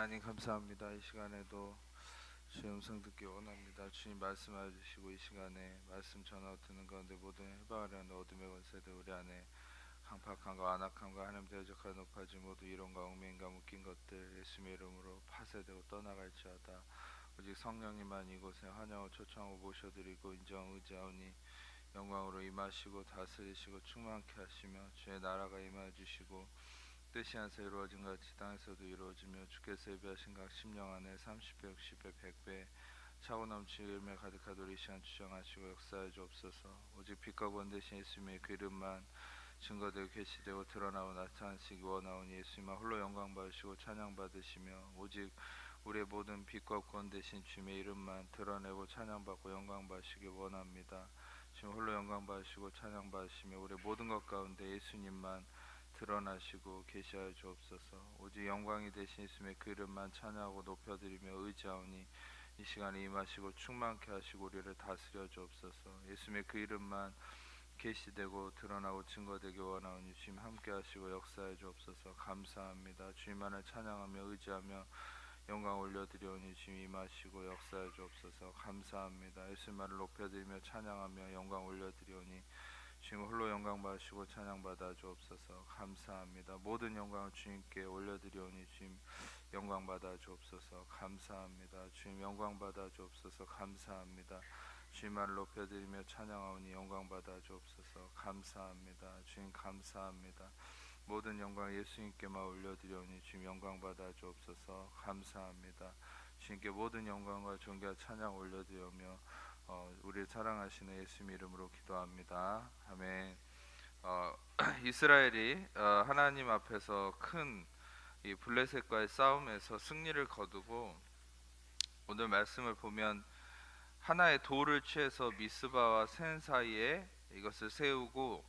하나님 감사합니다. 이 시간에도 주의 음성 듣기 원합니다. 주님 말씀하여 주시고 이 시간에 말씀 전하고 듣는 가운데 모든 해방하려는 어둠의 권세들 우리 안에 강팍함과 안악함과 하나님 대적하여 높아짐 모두 이론과 얽매임과 묶인 것들 예수님의 이름으로 파쇄되고 떠나갈지어다. 오직 성령님만 이곳에 환영을 초청하고 모셔드리고 인정 의지하오니 영광으로 임하시고 다스리시고 충만케 하시며 주의 나라가 임하여 주시고 뜻이 하늘에서 이루어진 같이 땅에서도 이루어지며 주께서 예비하신 각 심령 안에 30배, 60배, 100배 차고 넘치는 열매 가득하도록 이 시간 주장하시고 역사해 주옵소서. 오직 빛과 권 대신 예수님의 그 이름만 증거되고 계시되고 드러나고 나타나시기 원하오니 예수님만 홀로 영광 받으시고 찬양 받으시며 오직 우리의 모든 빛과 권 대신 주님의 이름만 드러내고 찬양 받고 영광 받으시기 원합니다. 주님 홀로 영광 받으시고 찬양 받으시며 우리의 모든 것 가운데 예수님만 드러나시고 계시하여 주옵소서. 오직 영광이 되신 예수님의 그 이름만 찬양하고 높여드리며 의지하오니 이 시간에 임하시고 충만케 하시고 우리를 다스려 주옵소서. 예수님의 그 이름만 계시되고 드러나고 증거되기 원하오니 주님 함께 하시고 역사해 주옵소서. 감사합니다. 주님만을 찬양하며 의지하며 영광 올려드리오니 주님 임하시고 역사해 주옵소서. 감사합니다. 예수님만을 높여드리며 찬양하며 영광 올려드리오니 주님 홀로 영광 받으시고 찬양 받아 주옵소서. 감사합니다. 모든 영광을 주님께 올려드리오니 주님 영광 받아 주옵소서. 감사합니다. 주님 영광 받아 주옵소서. 감사합니다. 주님만을 높여드리며 찬양하오니 영광 받아 주옵소서. 감사합니다. 주님 감사합니다. 모든 영광 예수님께만 올려드리오니 주님 영광 받아 주옵소서. 감사합니다. 주님께 모든 영광과 존귀와 찬양 올려드리며 우리를 사랑하시는 예수님 이름으로 기도합니다. 아멘. 이스라엘이 하나님 앞에서 큰 이 블레셋과의 싸움에서 승리를 거두고 오늘 말씀을 보면 하나의 돌을 취해서 미스바와 센 사이에 이것을 세우고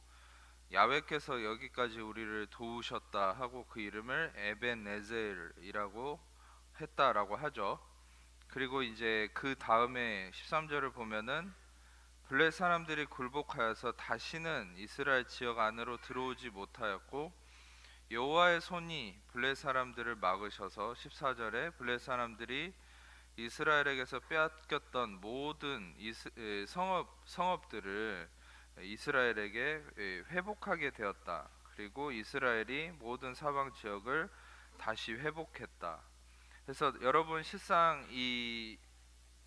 야훼께서 여기까지 우리를 도우셨다 하고 그 이름을 에벤에셀이라고 했다라고 하죠. 그리고 이제 그 다음에 13절을 보면은 블레 사람들이 굴복하여서 다시는 이스라엘 지역 안으로 들어오지 못하였고 여호와의 손이 블레 사람들을 막으셔서 14절에 블레 사람들이 이스라엘에게서 빼앗겼던 모든 성읍들을 이스라엘에게 회복하게 되었다. 그리고 이스라엘이 모든 사방 지역을 다시 회복했다. 그래서 여러분 실상 이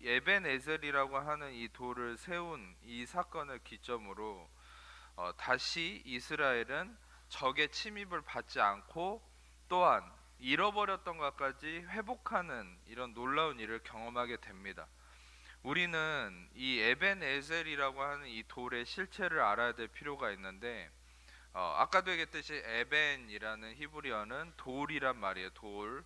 에벤에셀이라고 하는 이 돌을 세운 이 사건을 기점으로 다시 이스라엘은 적의 침입을 받지 않고 또한 잃어버렸던 것까지 회복하는 이런 놀라운 일을 경험하게 됩니다. 우리는 이 에벤에셀이라고 하는 이 돌의 실체를 알아야 될 필요가 있는데 아까도 얘기했듯이 에벤이라는 히브리어는 돌이란 말이에요. 돌.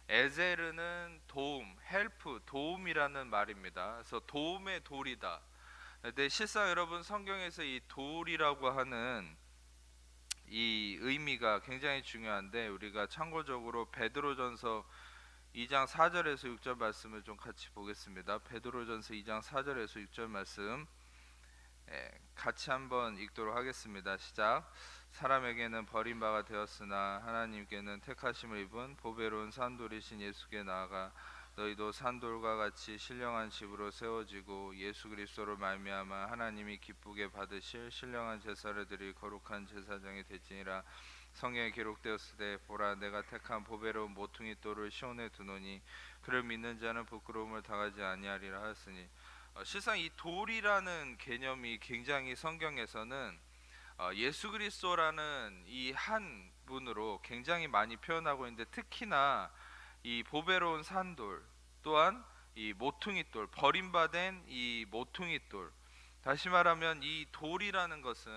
에제르는 도움, 헬프, 도움이라는 말입니다. 그래서 도움의 돌이다. 근데 실상 여러분 성경에서 이 돌이라고 하는 이 의미가 굉장히 중요한데 우리가 참고적으로 베드로전서 2장 4절에서 6절 말씀을 좀 같이 보겠습니다. 베드로전서 2장 4절에서 6절 말씀 같이 한번 읽도록 하겠습니다. 시작. 사람에게는 버림바가 되었으나 하나님께는 택하심을 입은 보배로운 산돌이신 예수께 나아가 너희도 산돌과 같이 신령한 집으로 세워지고 예수 그리스도로 말미암아 하나님이 기쁘게 받으실 신령한 제사를 드릴 거룩한 제사장이 되지니라. 성경에 기록되었으되 보라 내가 택한 보배로운 모퉁이 돌을 시온에 두노니 그를 믿는 자는 부끄러움을 당하지 아니하리라 하였으니 실상 이 돌이라는 개념이 굉장히 성경에서는 예수 그리스도라는 이 한 분으로 굉장히 많이 표현하고 있는데 특히나 이 보배로운 산돌 또한 이 모퉁이돌 버림받은 이 모퉁이돌 다시 말하면 이 돌이라는 것은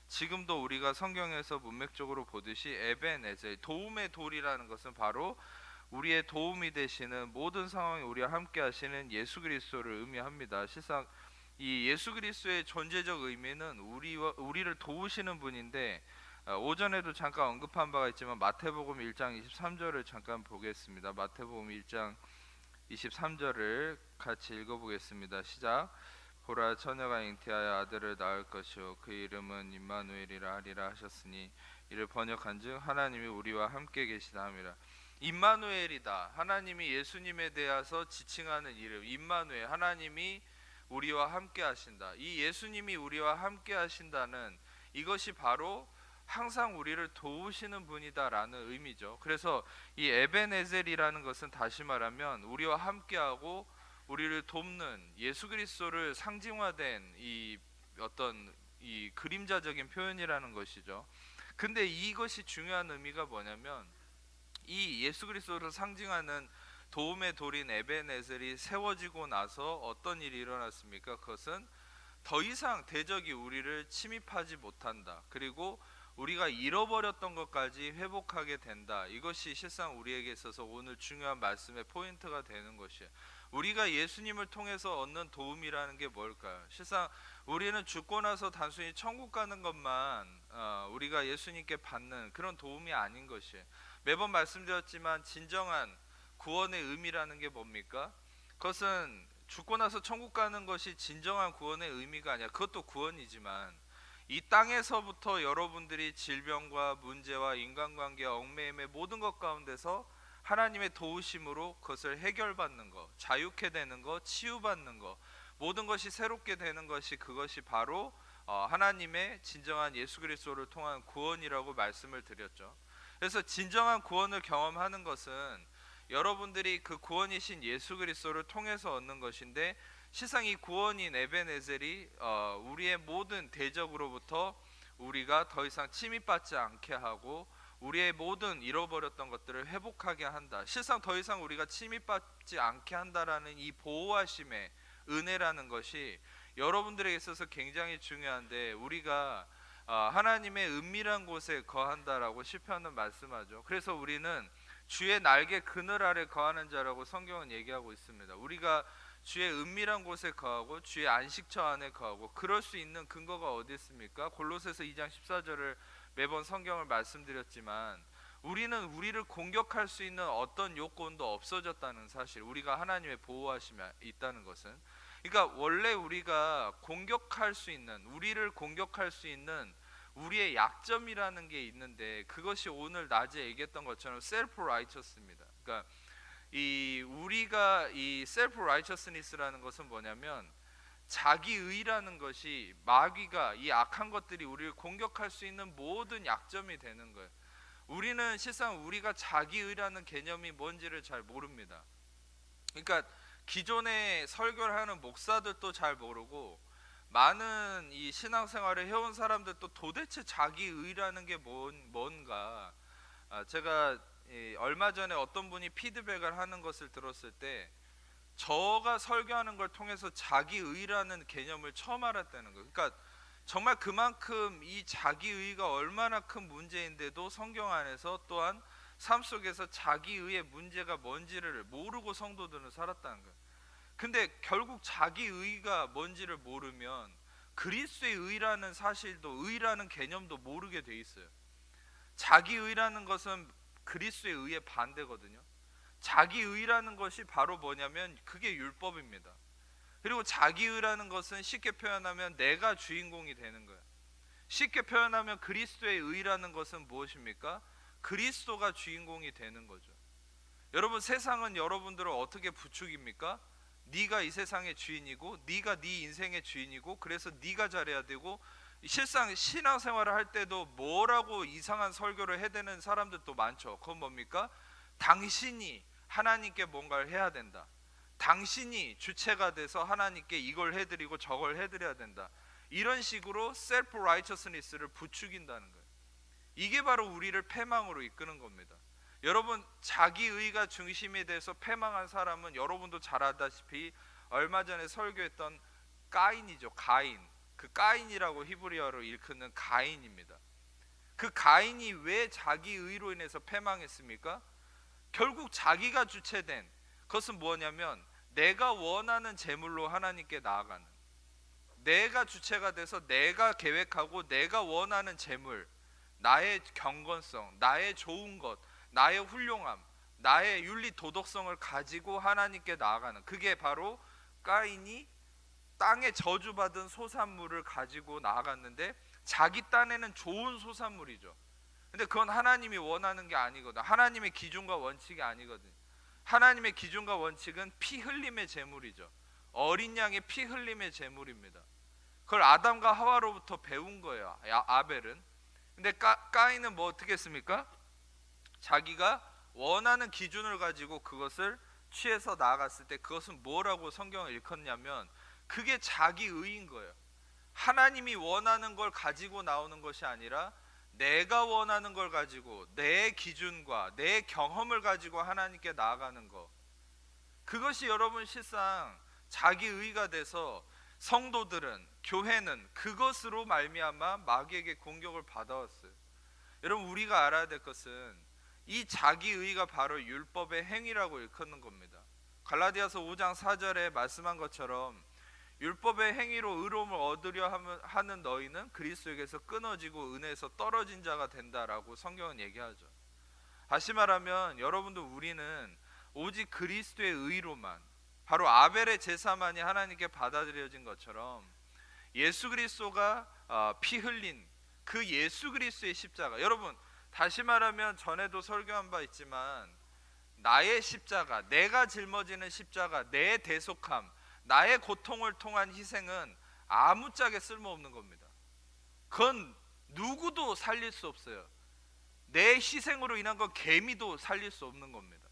지금도 우리가 성경에서 문맥적으로 보듯이 에벤에셀 도움의 돌이라는 것은 바로 우리의 도움이 되시는 모든 상황에 우리와 함께 하시는 예수 그리스도를 의미합니다. 실상 이 예수 그리스도의 존재적 의미는 우리를 도우시는 분인데 오전에도 잠깐 언급한 바가 있지만 마태복음 1장 23절을 잠깐 보겠습니다. 마태복음 1장 23절을 같이 읽어보겠습니다. 시작. 보라 처녀가 잉태하여 아들을 낳을 것이요 그 이름은 임마누엘이라 하리라 하셨으니 이를 번역한즉 하나님이 우리와 함께 계시다 함이라. 임마누엘이다. 하나님이 예수님에 대해서 지칭하는 이름 임마누엘, 하나님이 우리와 함께 하신다. 이 예수님이 우리와 함께 하신다는 이것이 바로 항상 우리를 도우시는 분이다라는 의미죠. 그래서 이 에벤에셀이라는 것은 다시 말하면 우리와 함께하고 우리를 돕는 예수 그리스도를 상징화된 이 어떤 이 그림자적인 표현이라는 것이죠. 근데 이것이 중요한 의미가 뭐냐면 이 예수 그리스도를 상징하는 도움의 돌인 에벤에셀이 세워지고 나서 어떤 일이 일어났습니까? 그것은 더 이상 대적이 우리를 침입하지 못한다. 그리고 우리가 잃어버렸던 것까지 회복하게 된다. 이것이 실상 우리에게 있어서 오늘 중요한 말씀의 포인트가 되는 것이에요. 우리가 예수님을 통해서 얻는 도움이라는 게 뭘까요? 실상 우리는 죽고 나서 단순히 천국 가는 것만 우리가 예수님께 받는 그런 도움이 아닌 것이에요. 매번 말씀드렸지만 진정한 구원의 의미라는 게 뭡니까? 그것은 죽고 나서 천국 가는 것이 진정한 구원의 의미가 아니야. 그것도 구원이지만 이 땅에서부터 여러분들이 질병과 문제와 인간관계와 얽매임의 모든 것 가운데서 하나님의 도우심으로 그것을 해결받는 것, 자유케 되는 것, 치유받는 것, 모든 것이 새롭게 되는 것이 그것이 바로 하나님의 진정한 예수 그리스도를 통한 구원이라고 말씀을 드렸죠. 그래서 진정한 구원을 경험하는 것은 여러분들이 그 구원이신 예수 그리스도를 통해서 얻는 것인데 실상 이 구원인 에벤에셀이 우리의 모든 대적으로부터 우리가 더 이상 침입받지 않게 하고 우리의 모든 잃어버렸던 것들을 회복하게 한다. 실상 더 이상 우리가 침입받지 않게 한다라는 이 보호하심의 은혜라는 것이 여러분들에게 있어서 굉장히 중요한데 우리가 하나님의 은밀한 곳에 거한다라고 시편은 말씀하죠. 그래서 우리는 주의 날개 그늘 아래 거하는 자라고 성경은 얘기하고 있습니다. 우리가 주의 은밀한 곳에 거하고 주의 안식처 안에 거하고 그럴 수 있는 근거가 어디 있습니까? 골로새서 2장 14절을 매번 성경을 말씀드렸지만 우리는 우리를 공격할 수 있는 어떤 요건도 없어졌다는 사실, 우리가 하나님의 보호하심이 있다는 것은, 그러니까 원래 우리가 공격할 수 있는, 우리를 공격할 수 있는 우리의 약점이라는 게 있는데 그것이 오늘 낮에 얘기했던 것처럼 셀프 라이처스입니다. 그러니까 우리가 이 셀프 라이처스니스라는 것은 뭐냐면 자기의라는 것이 마귀가 이 악한 것들이 우리를 공격할 수 있는 모든 약점이 되는 거예요. 우리는 실상 우리가 자기의라는 개념이 뭔지를 잘 모릅니다. 그러니까 기존에 설교를 하는 목사들도 잘 모르고 많은 이 신앙생활을 해온 사람들도 도대체 자기의라는 게 뭔가 제가 얼마 전에 어떤 분이 피드백을 하는 것을 들었을 때 저가 설교하는 걸 통해서 자기의라는 개념을 처음 알았다는 거예요. 그러니까 정말 그만큼 이 자기의가 얼마나 큰 문제인데도 성경 안에서 또한 삶 속에서 자기의의 문제가 뭔지를 모르고 성도들은 살았다는 거예요. 근데 결국 자기의가 뭔지를 모르면 그리스도의 의라는 사실도, 의라는 개념도 모르게 돼 있어요. 자기의라는 것은 그리스도의 의의 반대거든요. 자기의라는 것이 바로 뭐냐면 그게 율법입니다. 그리고 자기의라는 것은 쉽게 표현하면 내가 주인공이 되는 거예요. 쉽게 표현하면 그리스도의 의라는 것은 무엇입니까? 그리스도가 주인공이 되는 거죠. 여러분, 세상은 여러분들을 어떻게 부추깁니까? 네가 이 세상의 주인이고 네가 네 인생의 주인이고 그래서 네가 잘해야 되고, 실상 신앙생활을 할 때도 뭐라고 이상한 설교를 해대는 사람들도 많죠. 그건 뭡니까? 당신이 하나님께 뭔가를 해야 된다. 당신이 주체가 돼서 하나님께 이걸 해드리고 저걸 해드려야 된다. 이런 식으로 셀프 라이처스니스를 부추긴다는 거예요. 이게 바로 우리를 패망으로 이끄는 겁니다. 여러분, 자기의가 중심에 대해서 패망한 사람은 여러분도 잘 알다시피 얼마 전에 설교했던 가인이죠. 가인. 그 가인이라고 히브리어로 일컫는 가인입니다. 그 가인이 왜 자기의로 인해서 패망했습니까? 결국 자기가 주체된 그것은 뭐냐면 내가 원하는 제물로 하나님께 나아가는, 내가 주체가 돼서 내가 계획하고 내가 원하는 제물, 나의 경건성, 나의 좋은 것, 나의 훌륭함, 나의 윤리 도덕성을 가지고 하나님께 나아가는, 그게 바로 가인이 땅에 저주받은 소산물을 가지고 나아갔는데 자기 딴에는 좋은 소산물이죠. 근데 그건 하나님이 원하는 게 아니거든. 하나님의 기준과 원칙이 아니거든. 하나님의 기준과 원칙은 피 흘림의 제물이죠. 어린 양의 피 흘림의 제물입니다. 그걸 아담과 하와로부터 배운 거예요, 아벨은. 근데 까인은 뭐 어떻게 했습니까? 자기가 원하는 기준을 가지고 그것을 취해서 나아갔을 때 그것은 뭐라고 성경을 일컫냐면 그게 자기 의인 거예요. 하나님이 원하는 걸 가지고 나오는 것이 아니라 내가 원하는 걸 가지고 내 기준과 내 경험을 가지고 하나님께 나아가는 것, 그것이 여러분 실상 자기 의가 돼서 성도들은, 교회는 그것으로 말미암아 마귀에게 공격을 받아왔어요. 여러분 우리가 알아야 될 것은 이 자기 의가 바로 율법의 행위라고 일컫는 겁니다. 갈라디아서 5장 4절에 말씀한 것처럼 율법의 행위로 의로움을 얻으려 하는 너희는 그리스도에게서 끊어지고 은혜에서 떨어진 자가 된다라고 성경은 얘기하죠. 다시 말하면 여러분들, 우리는 오직 그리스도의 의로만, 바로 아벨의 제사만이 하나님께 받아들여진 것처럼 예수 그리스도가 피 흘린 그 예수 그리스도의 십자가, 여러분 다시 말하면 전에도 설교한 바 있지만 나의 십자가, 내가 짊어지는 십자가, 내 대속함, 나의 고통을 통한 희생은 아무짝에 쓸모없는 겁니다. 그건 누구도 살릴 수 없어요. 내 희생으로 인한 건 개미도 살릴 수 없는 겁니다.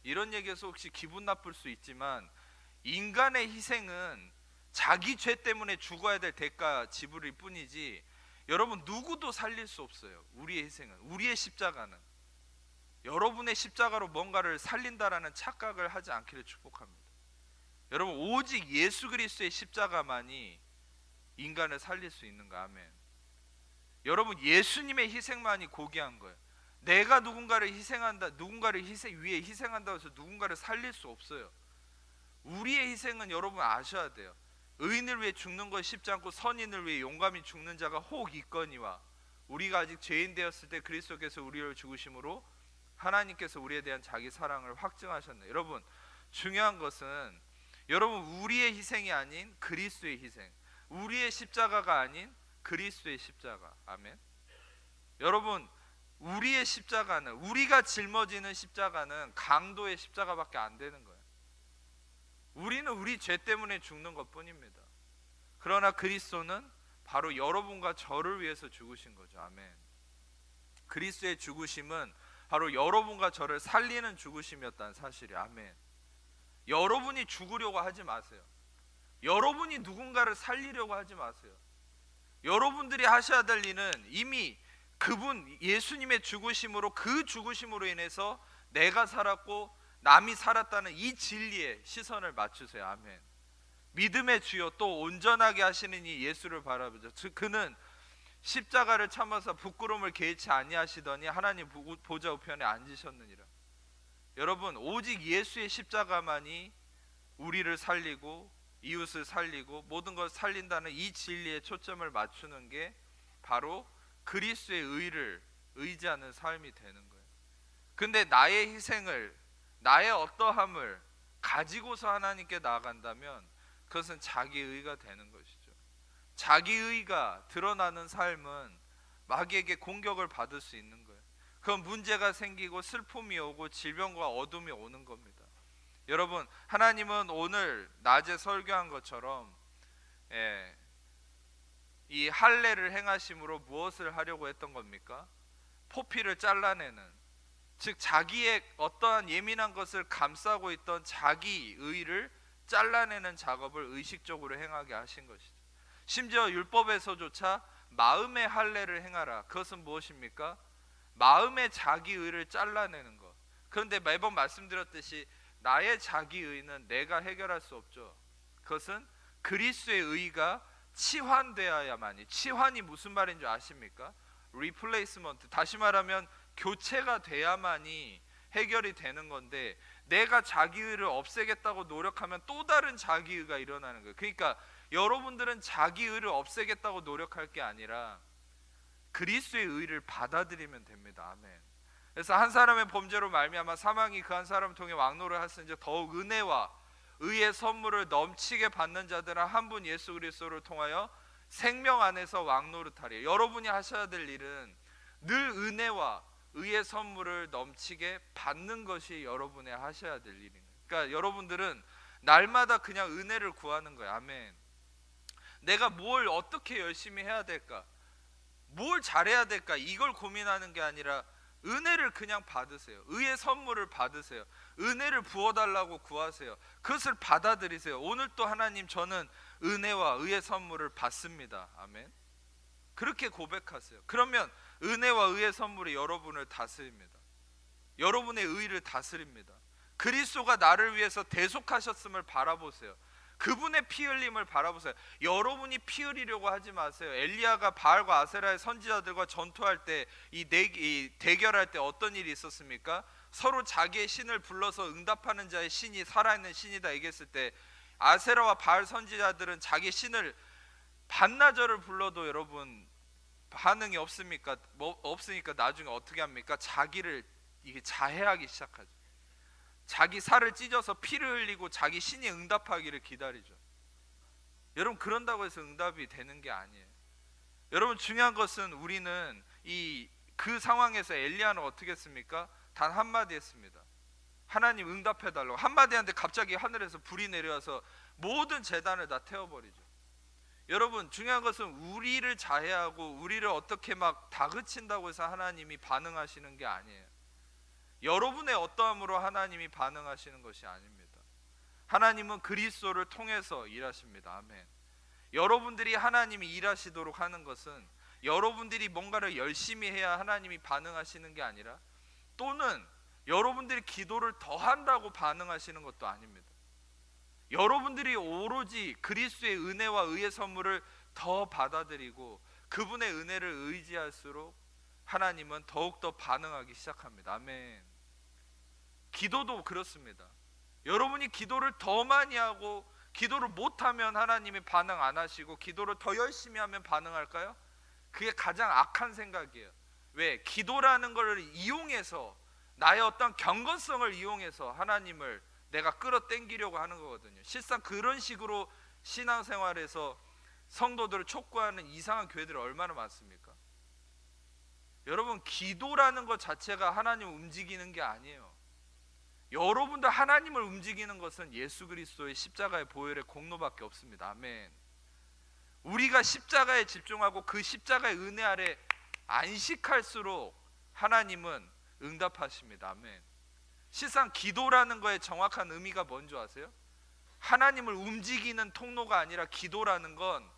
이런 얘기해서 혹시 기분 나쁠 수 있지만 인간의 희생은 자기 죄 때문에 죽어야 될 대가 지불일 뿐이지 여러분 누구도 살릴 수 없어요. 우리의 희생은, 우리의 십자가는. 여러분의 십자가로 뭔가를 살린다라는 착각을 하지 않기를 축복합니다. 여러분 오직 예수 그리스도의 십자가만이 인간을 살릴 수 있는 거. 아멘. 여러분 예수님의 희생만이 고귀한 거예요. 내가 누군가를 희생한다, 누군가를 위해 희생한다고 해서 누군가를 살릴 수 없어요. 우리의 희생은 여러분 아셔야 돼요. 의인을 위해 죽는 것 쉽지 않고 선인을 위해 용감히 죽는 자가 혹 있거니와, 우리가 아직 죄인 되었을 때 그리스도께서 우리를 죽으심으로 하나님께서 우리에 대한 자기 사랑을 확증하셨네. 여러분 중요한 것은 여러분 우리의 희생이 아닌 그리스도의 희생, 우리의 십자가가 아닌 그리스도의 십자가. 아멘. 여러분 우리의 십자가는, 우리가 짊어지는 십자가는 강도의 십자가밖에 안 되는 거예요. 우리는 우리 죄 때문에 죽는 것뿐입니다. 그러나 그리스도는 바로 여러분과 저를 위해서 죽으신 거죠. 아멘. 그리스도의 죽으심은 바로 여러분과 저를 살리는 죽으심이었다는 사실이. 아멘. 여러분이 죽으려고 하지 마세요. 여러분이 누군가를 살리려고 하지 마세요. 여러분들이 하셔야 될 일은 이미 그분 예수님의 죽으심으로, 그 죽으심으로 인해서 내가 살았고 남이 살았다는 이 진리에 시선을 맞추세요. 아멘. 믿음의 주여 또 온전하게 하시는 이 예수를 바라보죠. 그는 십자가를 참아서 부끄러움을 개의치 아니하시더니 하나님 보좌 우편에 앉으셨느니라. 여러분 오직 예수의 십자가만이 우리를 살리고 이웃을 살리고 모든 걸 살린다는 이 진리에 초점을 맞추는 게 바로 그리스도의 의를 의지하는 삶이 되는 거예요. 근데 나의 희생을, 나의 어떠함을 가지고서 하나님께 나아간다면 그것은 자기의가 되는 것이죠. 자기의가 드러나는 삶은 마귀에게 공격을 받을 수 있는 거예요. 그건 문제가 생기고 슬픔이 오고 질병과 어둠이 오는 겁니다. 여러분 하나님은 오늘 낮에 설교한 것처럼 이 할례를 행하심으로 무엇을 하려고 했던 겁니까? 포피를 잘라내는, 즉 자기의 어떠한 예민한 것을 감싸고 있던 자기 의를 잘라내는 작업을 의식적으로 행하게 하신 것이죠. 심지어 율법에서조차 마음의 할례를 행하라. 그것은 무엇입니까? 마음의 자기 의를 잘라내는 것. 그런데 매번 말씀드렸듯이 나의 자기 의는 내가 해결할 수 없죠. 그것은 그리스도의 의가 치환되어야만이, 치환이 무슨 말인 줄 아십니까? 리플레이스먼트, 다시 말하면 교체가 돼야만이 해결이 되는 건데 내가 자기의를 없애겠다고 노력하면 또 다른 자기의가 일어나는 거예요. 그러니까 여러분들은 자기의를 없애겠다고 노력할 게 아니라 그리스도의 의를 받아들이면 됩니다. 아멘. 그래서 한 사람의 범죄로 말미암아 사망이 그 한 사람을 통해 왕노를 하시는지 더욱 은혜와 의의 선물을 넘치게 받는 자들은 한 분 예수 그리스도를 통하여 생명 안에서 왕노릇하리. 여러분이 하셔야 될 일은 늘 은혜와 의의 선물을 넘치게 받는 것이 여러분의 하셔야 될 일인 거예요. 그러니까 여러분들은 날마다 그냥 은혜를 구하는 거예요. 아멘. 내가 뭘 어떻게 열심히 해야 될까? 뭘 잘해야 될까? 이걸 고민하는 게 아니라 은혜를 그냥 받으세요. 의의 선물을 받으세요. 은혜를 부어달라고 구하세요. 그것을 받아들이세요. 오늘 또 하나님, 저는 은혜와 의의 선물을 받습니다. 아멘. 그렇게 고백하세요. 그러면 은혜와 의의 선물이 여러분을 다스립니다. 여러분의 의를 다스립니다. 그리스도가 나를 위해서 대속하셨음을 바라보세요. 그분의 피 흘림을 바라보세요. 여러분이 피 흘리려고 하지 마세요. 엘리야가 바알과 아세라의 선지자들과 전투할 때, 이 대결할 때 어떤 일이 있었습니까? 서로 자기의 신을 불러서 응답하는 자의 신이 살아있는 신이다 얘기했을 때, 아세라와 바알 선지자들은 자기 신을 반나절을 불러도 여러분 반응이 없습니까? 없으니까 나중에 어떻게 합니까? 자기를 이게 자해하기 시작하죠. 자기 살을 찢어서 피를 흘리고 자기 신이 응답하기를 기다리죠. 여러분, 그런다고 해서 응답이 되는 게 아니에요. 여러분, 중요한 것은 우리는 그 상황에서 엘리야는 어떻게 했습니까? 단 한마디 했습니다. 하나님 응답해달라고. 한마디 하는데 갑자기 하늘에서 불이 내려와서 모든 제단을 다 태워버리죠. 여러분, 중요한 것은 우리를 자해하고 우리를 어떻게 막 다그친다고 해서 하나님이 반응하시는 게 아니에요. 여러분의 어떠함으로 하나님이 반응하시는 것이 아닙니다. 하나님은 그리스도를 통해서 일하십니다. 아멘. 여러분들이 하나님이 일하시도록 하는 것은 여러분들이 뭔가를 열심히 해야 하나님이 반응하시는 게 아니라, 또는 여러분들이 기도를 더 한다고 반응하시는 것도 아닙니다. 여러분들이 오로지 그리스도의 은혜와 의의 선물을 더 받아들이고 그분의 은혜를 의지할수록 하나님은 더욱더 반응하기 시작합니다. 아멘. 기도도 그렇습니다. 여러분이 기도를 더 많이 하고 기도를 못하면 하나님이 반응 안 하시고, 기도를 더 열심히 하면 반응할까요? 그게 가장 악한 생각이에요. 왜? 기도라는 걸 이용해서, 나의 어떤 경건성을 이용해서 하나님을 내가 끌어당기려고 하는 거거든요. 실상 그런 식으로 신앙생활에서 성도들을 촉구하는 이상한 교회들이 얼마나 많습니까? 여러분, 기도라는 것 자체가 하나님을 움직이는 게 아니에요. 여러분들 하나님을 움직이는 것은 예수 그리스도의 십자가의 보혈의 공로밖에 없습니다. 아멘. 우리가 십자가에 집중하고 그 십자가의 은혜 아래 안식할수록 하나님은 응답하십니다. 아멘. 실상 기도라는 거의 정확한 의미가 뭔지 아세요? 하나님을 움직이는 통로가 아니라, 기도라는 건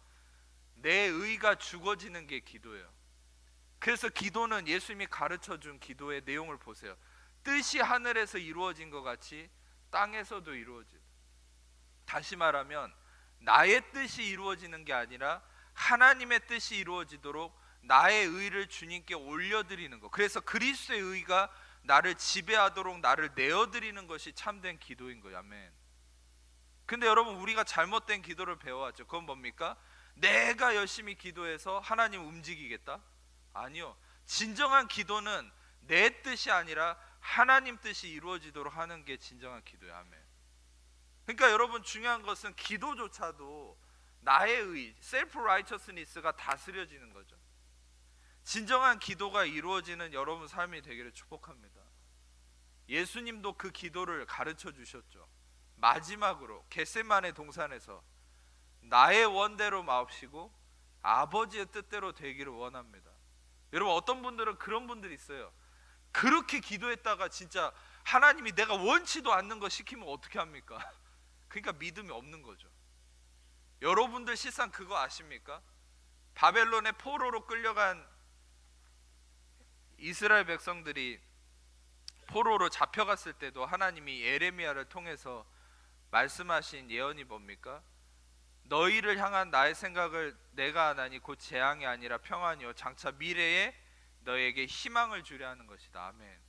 내 의가 죽어지는 게 기도예요. 그래서 기도는 예수님이 가르쳐준 기도의 내용을 보세요. 뜻이 하늘에서 이루어진 것 같이 땅에서도 이루어지다. 다시 말하면 나의 뜻이 이루어지는 게 아니라 하나님의 뜻이 이루어지도록 나의 의를 주님께 올려드리는 것. 그래서 그리스도의 의가 나를 지배하도록 나를 내어드리는 것이 참된 기도인 거예요. 아멘. 근데 여러분, 우리가 잘못된 기도를 배워왔죠. 그건 뭡니까? 내가 열심히 기도해서 하나님 움직이겠다? 아니요. 진정한 기도는 내 뜻이 아니라 하나님 뜻이 이루어지도록 하는 게 진정한 기도예요. 아멘. 그러니까 여러분, 중요한 것은 기도조차도 나의 의, 셀프 라이처스니스가 다스려지는 거죠. 진정한 기도가 이루어지는 여러분 삶이 되기를 축복합니다. 예수님도 그 기도를 가르쳐 주셨죠. 마지막으로 겟세마네 동산에서 나의 원대로 마옵시고 아버지의 뜻대로 되기를 원합니다. 여러분, 어떤 분들은 그런 분들이 있어요. 그렇게 기도했다가 진짜 하나님이 내가 원치도 않는 거 시키면 어떻게 합니까? 그러니까 믿음이 없는 거죠. 여러분들 실상 그거 아십니까? 바벨론의 포로로 끌려간 이스라엘 백성들이 포로로 잡혀갔을 때도 하나님이 예레미야를 통해서 말씀하신 예언이 뭡니까? 너희를 향한 나의 생각을 내가 하나니 곧 재앙이 아니라 평안이요 장차 미래에 너에게 희망을 주려 하는 것이다. 아멘.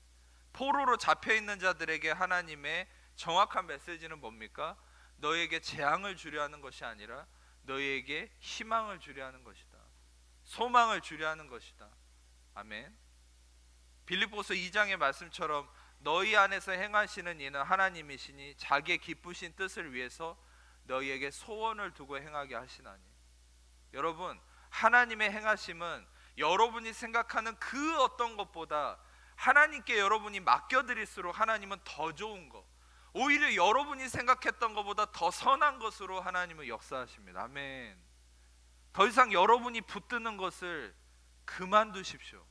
포로로 잡혀있는 자들에게 하나님의 정확한 메시지는 뭡니까? 너에게 재앙을 주려 하는 것이 아니라 너에게 희망을 주려 하는 것이다. 소망을 주려 하는 것이다. 아멘. 빌립보서 2장의 말씀처럼 너희 안에서 행하시는 이는 하나님이시니 자기의 기쁘신 뜻을 위해서 너희에게 소원을 두고 행하게 하시나니. 여러분, 하나님의 행하심은 여러분이 생각하는 그 어떤 것보다 하나님께 여러분이 맡겨드릴수록 하나님은 더 좋은 것, 오히려 여러분이 생각했던 것보다 더 선한 것으로 하나님은 역사하십니다. 아멘. 더 이상 여러분이 붙드는 것을 그만두십시오.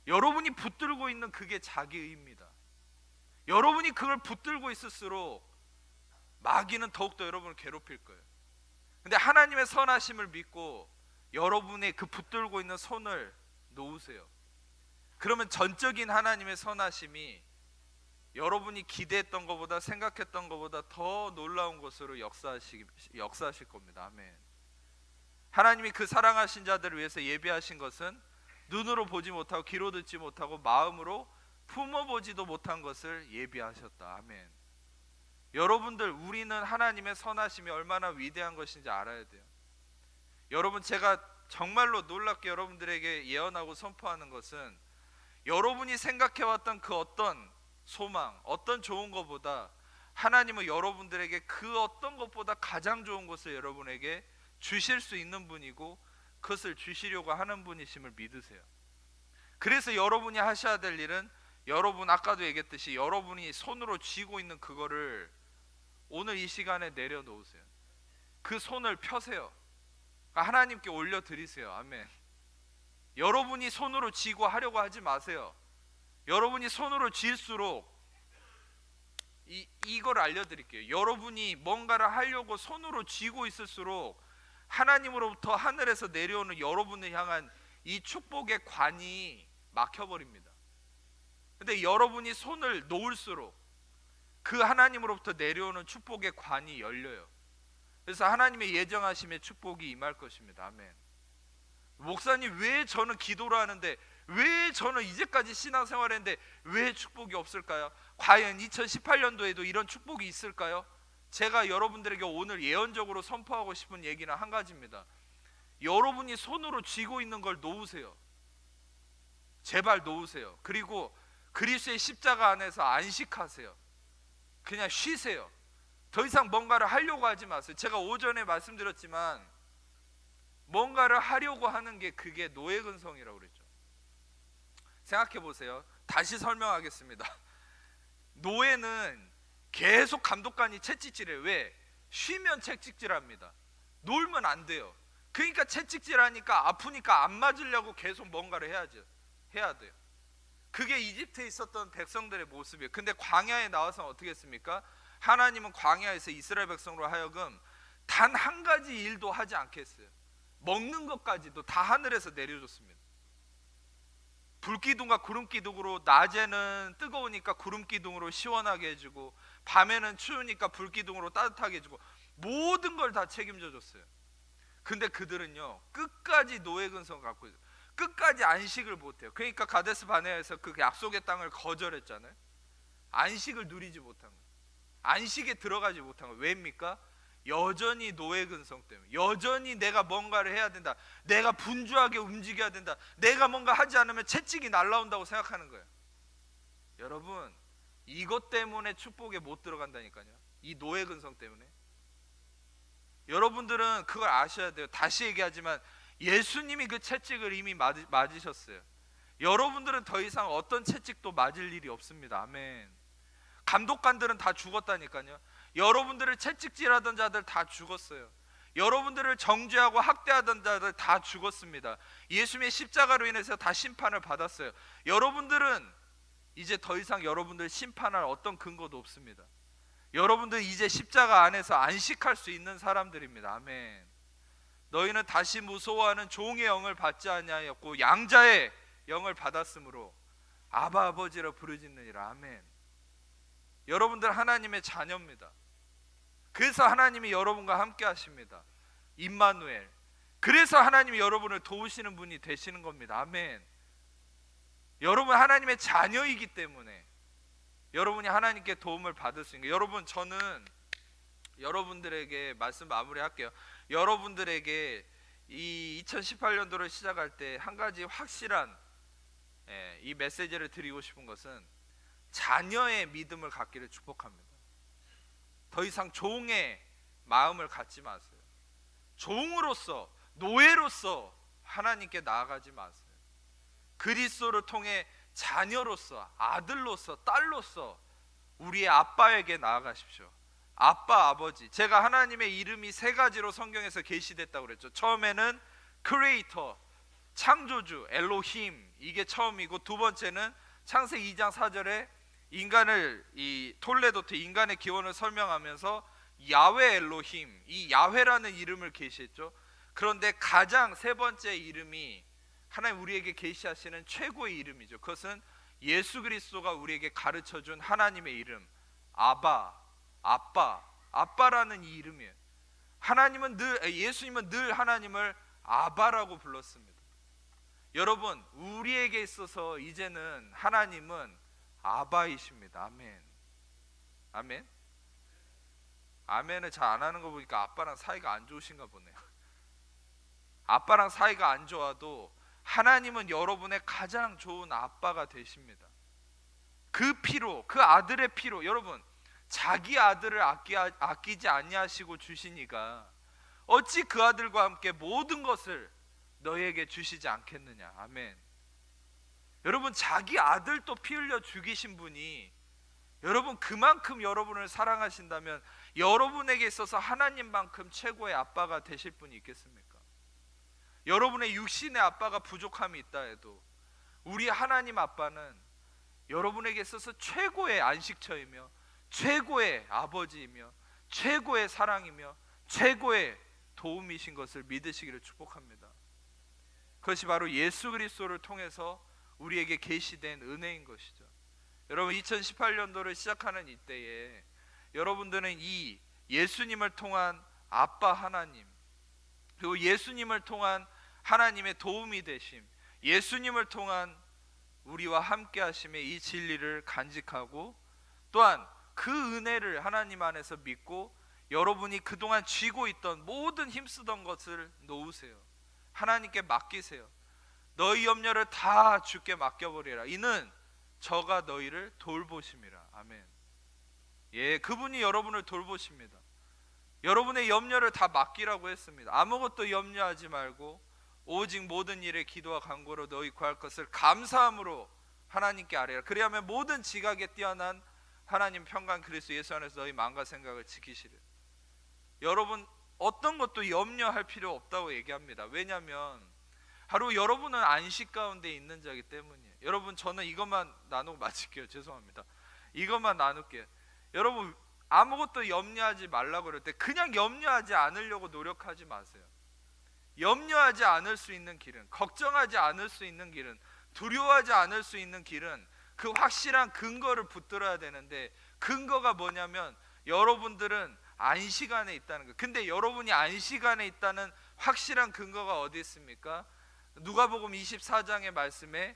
여러분이 붙들고 있는 그게 자기의입니다. 여러분이 그걸 붙들고 있을수록 마귀는 더욱더 여러분을 괴롭힐 거예요. 근데 하나님의 선하심을 믿고 여러분의 그 붙들고 있는 손을 놓으세요. 그러면 전적인 하나님의 선하심이 여러분이 기대했던 것보다, 생각했던 것보다 더 놀라운 것으로 역사하실 겁니다. 아멘. 하나님이 그 사랑하신 자들을 위해서 예비하신 것은 눈으로 보지 못하고 귀로 듣지 못하고 마음으로 품어보지도 못한 것을 예비하셨다. 아멘. 여러분들, 우리는 하나님의 선하심이 얼마나 위대한 것인지 알아야 돼요. 여러분, 제가 정말로 놀랍게 여러분들에게 예언하고 선포하는 것은 여러분이 생각해왔던 그 어떤 소망, 어떤 좋은 것보다 하나님은 여러분들에게 그 어떤 것보다 가장 좋은 것을 여러분에게 주실 수 있는 분이고, 그것을 주시려고 하는 분이심을 믿으세요. 그래서 여러분이 하셔야 될 일은, 여러분 아까도 얘기했듯이 여러분이 손으로 쥐고 있는 그거를 오늘 이 시간에 내려놓으세요. 그 손을 펴세요. 하나님께 올려드리세요. 아멘. 여러분이 손으로 쥐고 하려고 하지 마세요. 여러분이 손으로 쥘수록 이걸 알려드릴게요. 여러분이 뭔가를 하려고 손으로 쥐고 있을수록 하나님으로부터 하늘에서 내려오는 여러분을 향한 이 축복의 관이 막혀버립니다. 근데 여러분이 손을 놓을수록 그 하나님으로부터 내려오는 축복의 관이 열려요. 그래서 하나님의 예정하심의 축복이 임할 것입니다. 아멘. 목사님, 왜 저는 기도를 하는데, 왜 저는 이제까지 신앙생활을 했는데 왜 축복이 없을까요? 과연 2018년도에도 이런 축복이 있을까요? 제가 여러분들에게 오늘 예언적으로 선포하고 싶은 얘기는 한 가지입니다. 여러분이 손으로 쥐고 있는 걸 놓으세요. 제발 놓으세요. 그리고 그리스도의 십자가 안에서 안식하세요. 그냥 쉬세요. 더 이상 뭔가를 하려고 하지 마세요. 제가 오전에 말씀드렸지만 뭔가를 하려고 하는 게 그게 노예 근성이라고 그랬죠. 생각해 보세요. 다시 설명하겠습니다. 노예는 계속 감독관이 채찍질해요. 왜? 쉬면 채찍질합니다. 놀면 안 돼요. 그러니까 채찍질하니까 아프니까 안 맞으려고 계속 뭔가를 해야 돼요. 그게 이집트에 있었던 백성들의 모습이에요. 근데 광야에 나와서 어떻게 했습니까? 하나님은 광야에서 이스라엘 백성으로 하여금 단 한 가지 일도 하지 않게 했어요. 먹는 것까지도 다 하늘에서 내려줬습니다. 불기둥과 구름기둥으로, 낮에는 뜨거우니까 구름기둥으로 시원하게 해주고, 밤에는 추우니까 불기둥으로 따뜻하게 해주고, 모든 걸 다 책임져 줬어요. 근데 그들은요, 끝까지 노예 근성 갖고 있어요. 끝까지 안식을 못해요. 그러니까 가데스 바네아에서 그 약속의 땅을 거절했잖아요. 안식을 누리지 못한 거예요. 안식에 들어가지 못한 거예요. 왜입니까? 여전히 노예 근성 때문에, 여전히 내가 뭔가를 해야 된다, 내가 분주하게 움직여야 된다, 내가 뭔가 하지 않으면 채찍이 날라온다고 생각하는 거예요. 여러분, 이것 때문에 축복에 못 들어간다니까요. 이 노예 근성 때문에. 여러분들은 그걸 아셔야 돼요. 다시 얘기하지만 예수님이 그 채찍을 이미 맞으셨어요. 여러분들은 더 이상 어떤 채찍도 맞을 일이 없습니다. 아멘. 감독관들은 다 죽었다니까요. 여러분들을 채찍질하던 자들 다 죽었어요. 여러분들을 정죄하고 학대하던 자들 다 죽었습니다. 예수님의 십자가로 인해서 다 심판을 받았어요. 여러분들은 이제 더 이상 여러분들 심판할 어떤 근거도 없습니다. 여러분들 이제 십자가 안에서 안식할 수 있는 사람들입니다. 아멘. 너희는 다시 무서워하는 종의 영을 받지 아니하였고 양자의 영을 받았으므로 아바 아버지라 부르짖느니라. 아멘. 여러분들 하나님의 자녀입니다. 그래서 하나님이 여러분과 함께 하십니다. 임마누엘. 그래서 하나님이 여러분을 도우시는 분이 되시는 겁니다. 아멘. 여러분 하나님의 자녀이기 때문에 여러분이 하나님께 도움을 받을 수 있는 거예요. 여러분, 저는 여러분들에게 말씀 마무리할게요. 여러분들에게 이 2018년도를 시작할 때 한 가지 확실한 이 메시지를 드리고 싶은 것은 자녀의 믿음을 갖기를 축복합니다. 더 이상 종의 마음을 갖지 마세요. 종으로서, 노예로서 하나님께 나아가지 마세요. 그리스도를 통해 자녀로서, 아들로서, 딸로서 우리의 아빠에게 나아가십시오. 아빠, 아버지. 제가 하나님의 이름이 세 가지로 성경에서 계시됐다고 그랬죠. 처음에는 크리에이터, 창조주, 엘로힘, 이게 처음이고, 두 번째는 창세기 2장 4절에 인간을, 이 톨레도트, 인간의 기원을 설명하면서 야훼 엘로힘, 이 야훼라는 이름을 계시했죠. 그런데 가장 세 번째 이름이 하나님 우리에게 계시하시는 최고의 이름이죠. 그것은 예수 그리스도가 우리에게 가르쳐준 하나님의 이름, 아바, 아빠, 아빠라는 이 이름이에요. 예수님은 늘 하나님을 아바라고 불렀습니다. 여러분, 우리에게 있어서 이제는 하나님은 아바이십니다. 아멘. 아멘. 아멘을 잘 안 하는 거 보니까 아빠랑 사이가 안 좋으신가 보네요. 아빠랑 사이가 안 좋아도 하나님은 여러분의 가장 좋은 아빠가 되십니다. 그 피로, 그 아들의 피로, 여러분, 자기 아들을 아끼지 아니하시고 주시니까 어찌 그 아들과 함께 모든 것을 너희에게 주시지 않겠느냐. 아멘. 여러분, 자기 아들 또 피 흘려 죽이신 분이 여러분 그만큼 여러분을 사랑하신다면 여러분에게 있어서 하나님만큼 최고의 아빠가 되실 분이 있겠습니까? 여러분의 육신의 아빠가 부족함이 있다 해도 우리 하나님 아빠는 여러분에게 있어서 최고의 안식처이며 최고의 아버지이며 최고의 사랑이며 최고의 도움이신 것을 믿으시기를 축복합니다. 그것이 바로 예수 그리스도를 통해서 우리에게 계시된 은혜인 것이죠. 여러분, 2018년도를 시작하는 이때에 여러분들은 이 예수님을 통한 아빠 하나님, 그리고 예수님을 통한 하나님의 도움이 되심, 예수님을 통한 우리와 함께 하심의 이 진리를 간직하고, 또한 그 은혜를 하나님 안에서 믿고 여러분이 그동안 쥐고 있던 모든 힘쓰던 것을 놓으세요. 하나님께 맡기세요. 너희 염려를 다 주께 맡겨버리라. 이는 저가 너희를 돌보심이라. 아멘. 예, 그분이 여러분을 돌보십니다. 여러분의 염려를 다 맡기라고 했습니다. 아무것도 염려하지 말고 오직 모든 일에 기도와 간구로 너희 구할 것을 감사함으로 하나님께 아뢰라. 그리하면 모든 지각에 뛰어난 하나님 평강 그리스도 예수 안에서 너희 마음과 생각을 지키시리라. 여러분, 어떤 것도 염려할 필요 없다고 얘기합니다. 왜냐하면 하루 여러분은 안식 가운데 있는 자이기 때문이에요. 여러분, 저는 이것만 나누고 마칠게요. 죄송합니다. 이것만 나눌게요. 여러분, 아무것도 염려하지 말라고 그럴 때 그냥 염려하지 않으려고 노력하지 마세요. 염려하지 않을 수 있는 길은, 걱정하지 않을 수 있는 길은, 두려워하지 않을 수 있는 길은 그 확실한 근거를 붙들어야 되는데, 근거가 뭐냐면 여러분들은 안식 안에 있다는 거예요. 근데 여러분이 안식 안에 있다는 확실한 근거가 어디 있습니까? 누가복음 24장의 말씀에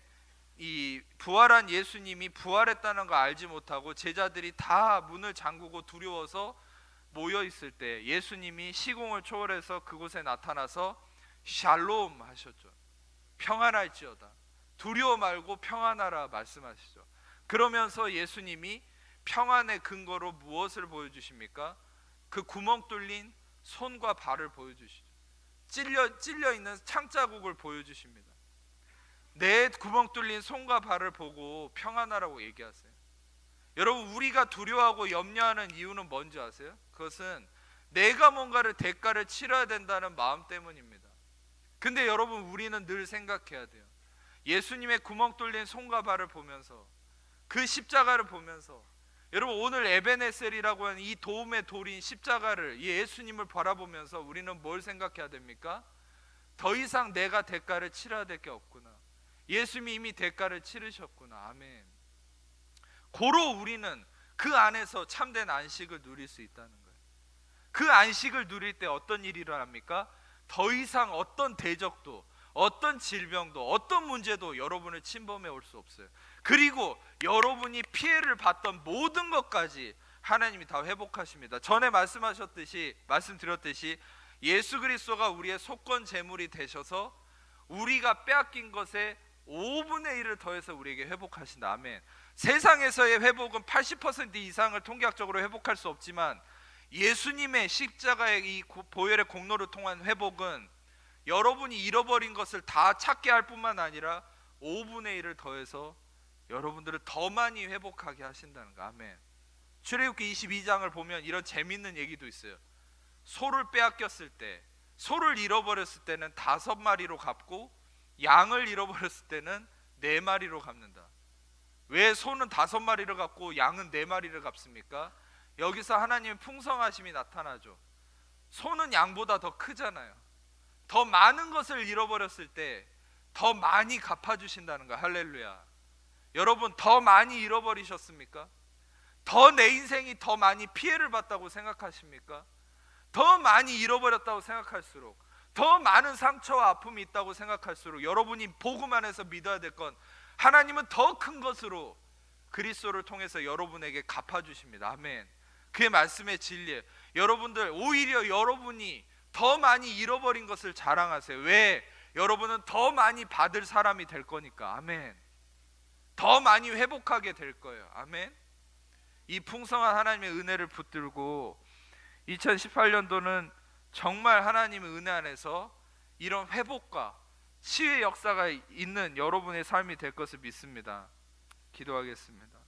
이 부활한 예수님이 부활했다는 거 알지 못하고 제자들이 다 문을 잠그고 두려워서 모여 있을 때 예수님이 시공을 초월해서 그곳에 나타나서 샬롬 하셨죠. 평안할지어다. 두려워 말고 평안하라 말씀하시죠. 그러면서 예수님이 평안의 근거로 무엇을 보여주십니까? 그 구멍 뚫린 손과 발을 보여주시죠. 찔려 있는 창자국을 보여주십니다. 내 구멍 뚫린 손과 발을 보고 평안하라고 얘기하세요. 여러분, 우리가 두려워하고 염려하는 이유는 뭔지 아세요? 그것은 내가 뭔가를 대가를 치러야 된다는 마음 때문입니다. 근데 여러분, 우리는 늘 생각해야 돼요. 예수님의 구멍 뚫린 손과 발을 보면서, 그 십자가를 보면서, 여러분, 오늘 에베네셀이라고 하는 이 도움의 돌인 십자가를, 예수님을 바라보면서 우리는 뭘 생각해야 됩니까? 더 이상 내가 대가를 치러야 될 게 없구나. 예수님이 이미 대가를 치르셨구나. 아멘. 고로 우리는 그 안에서 참된 안식을 누릴 수 있다는 거예요. 그 안식을 누릴 때 어떤 일이 일어납니까? 더 이상 어떤 대적도, 어떤 질병도, 어떤 문제도 여러분을 침범해 올 수 없어요. 그리고 여러분이 피해를 봤던 모든 것까지 하나님이 다 회복하십니다. 전에 말씀드렸듯이 예수 그리스도가 우리의 속건 제물이 되셔서 우리가 빼앗긴 것에 5분의 1을 더해서 우리에게 회복하신다. 아멘. 세상에서의 회복은 80% 이상을 통계학적으로 회복할 수 없지만 예수님의 십자가의 이 보혈의 공로를 통한 회복은 여러분이 잃어버린 것을 다 찾게 할 뿐만 아니라 5분의 1을 더해서 여러분들을 더 많이 회복하게 하신다는 거. 아멘. 출애굽기 22장을 보면 이런 재밌는 얘기도 있어요. 소를 빼앗겼을 때, 소를 잃어버렸을 때는 5마리로 갚고 양을 잃어버렸을 때는 4마리로 갚는다. 왜 소는 5마리를 갚고 양은 4마리를 갚습니까? 여기서 하나님의 풍성하심이 나타나죠. 소는 양보다 더 크잖아요. 더 많은 것을 잃어버렸을 때 더 많이 갚아주신다는 거야. 할렐루야. 여러분, 더 많이 잃어버리셨습니까? 더 내 인생이 더 많이 피해를 봤다고 생각하십니까? 더 많이 잃어버렸다고 생각할수록, 더 많은 상처와 아픔이 있다고 생각할수록 여러분이 복음 안에서 믿어야 될 건 하나님은 더 큰 것으로 그리스도를 통해서 여러분에게 갚아주십니다. 아멘. 그의 말씀의 진리예요. 여러분들, 오히려 여러분이 더 많이 잃어버린 것을 자랑하세요. 왜? 여러분은 더 많이 받을 사람이 될 거니까. 아멘. 더 많이 회복하게 될 거예요. 아멘. 이 풍성한 하나님의 은혜를 붙들고 2018년도는 정말 하나님의 은혜 안에서 이런 회복과 치유의 역사가 있는 여러분의 삶이 될 것을 믿습니다. 기도하겠습니다.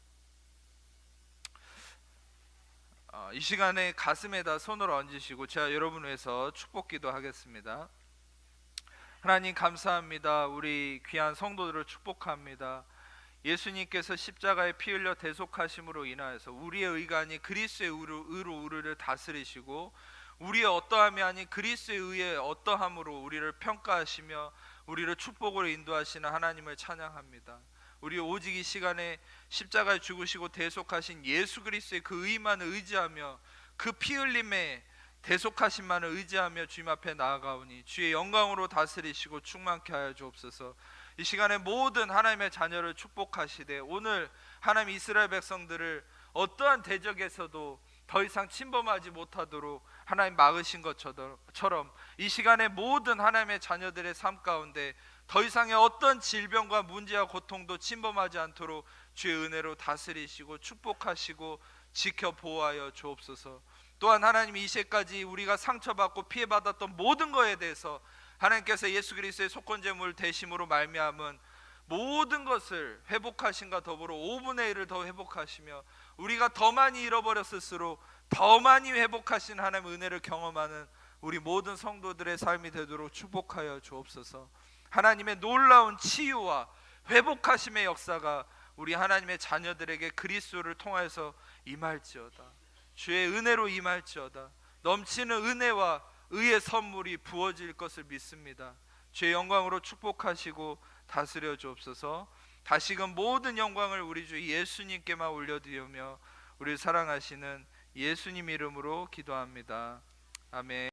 이 시간에 가슴에다 손을 얹으시고 제가 여러분을 위해서 축복 기도하겠습니다. 하나님 감사합니다. 우리 귀한 성도들을 축복합니다. 예수님께서 십자가에 피 흘려 대속하심으로 인하여서 우리의 의가 아닌 그리스도의 의로 우리를 다스리시고 우리의 어떠함이 아닌 그리스도의 의의 어떠함으로 우리를 평가하시며 우리를 축복으로 인도하시는 하나님을 찬양합니다. 우리 오직 이 시간에 십자가에 죽으시고 대속하신 예수 그리스도의 그 의만을 의지하며 그 피 흘림에 대속하심만을 의지하며 주님 앞에 나아가오니 주의 영광으로 다스리시고 충만케 하여 주옵소서. 이 시간에 모든 하나님의 자녀를 축복하시되 오늘 하나님 이스라엘 백성들을 어떠한 대적에서도 더 이상 침범하지 못하도록 하나님 막으신 것처럼 이 시간에 모든 하나님의 자녀들의 삶 가운데 더 이상의 어떤 질병과 문제와 고통도 침범하지 않도록 주의 은혜로 다스리시고 축복하시고 지켜 보호하여 주옵소서. 또한 하나님 이 시까지 우리가 상처받고 피해받았던 모든 것에 대해서 하나님께서 예수 그리스도의 속건제물 대심으로 말미암은 모든 것을 회복하신과 더불어 5분의 1을 더 회복하시며 우리가 더 많이 잃어버렸을수록 더 많이 회복하신 하나님의 은혜를 경험하는 우리 모든 성도들의 삶이 되도록 축복하여 주옵소서. 하나님의 놀라운 치유와 회복하심의 역사가 우리 하나님의 자녀들에게 그리스도를 통하여서 임할지어다. 주의 은혜로 임할지어다. 넘치는 은혜와 의의 선물이 부어질 것을 믿습니다. 주의 영광으로 축복하시고 다스려 주옵소서. 다시금 모든 영광을 우리 주 예수님께만 올려드리며 우리를 사랑하시는 예수님 이름으로 기도합니다. 아멘.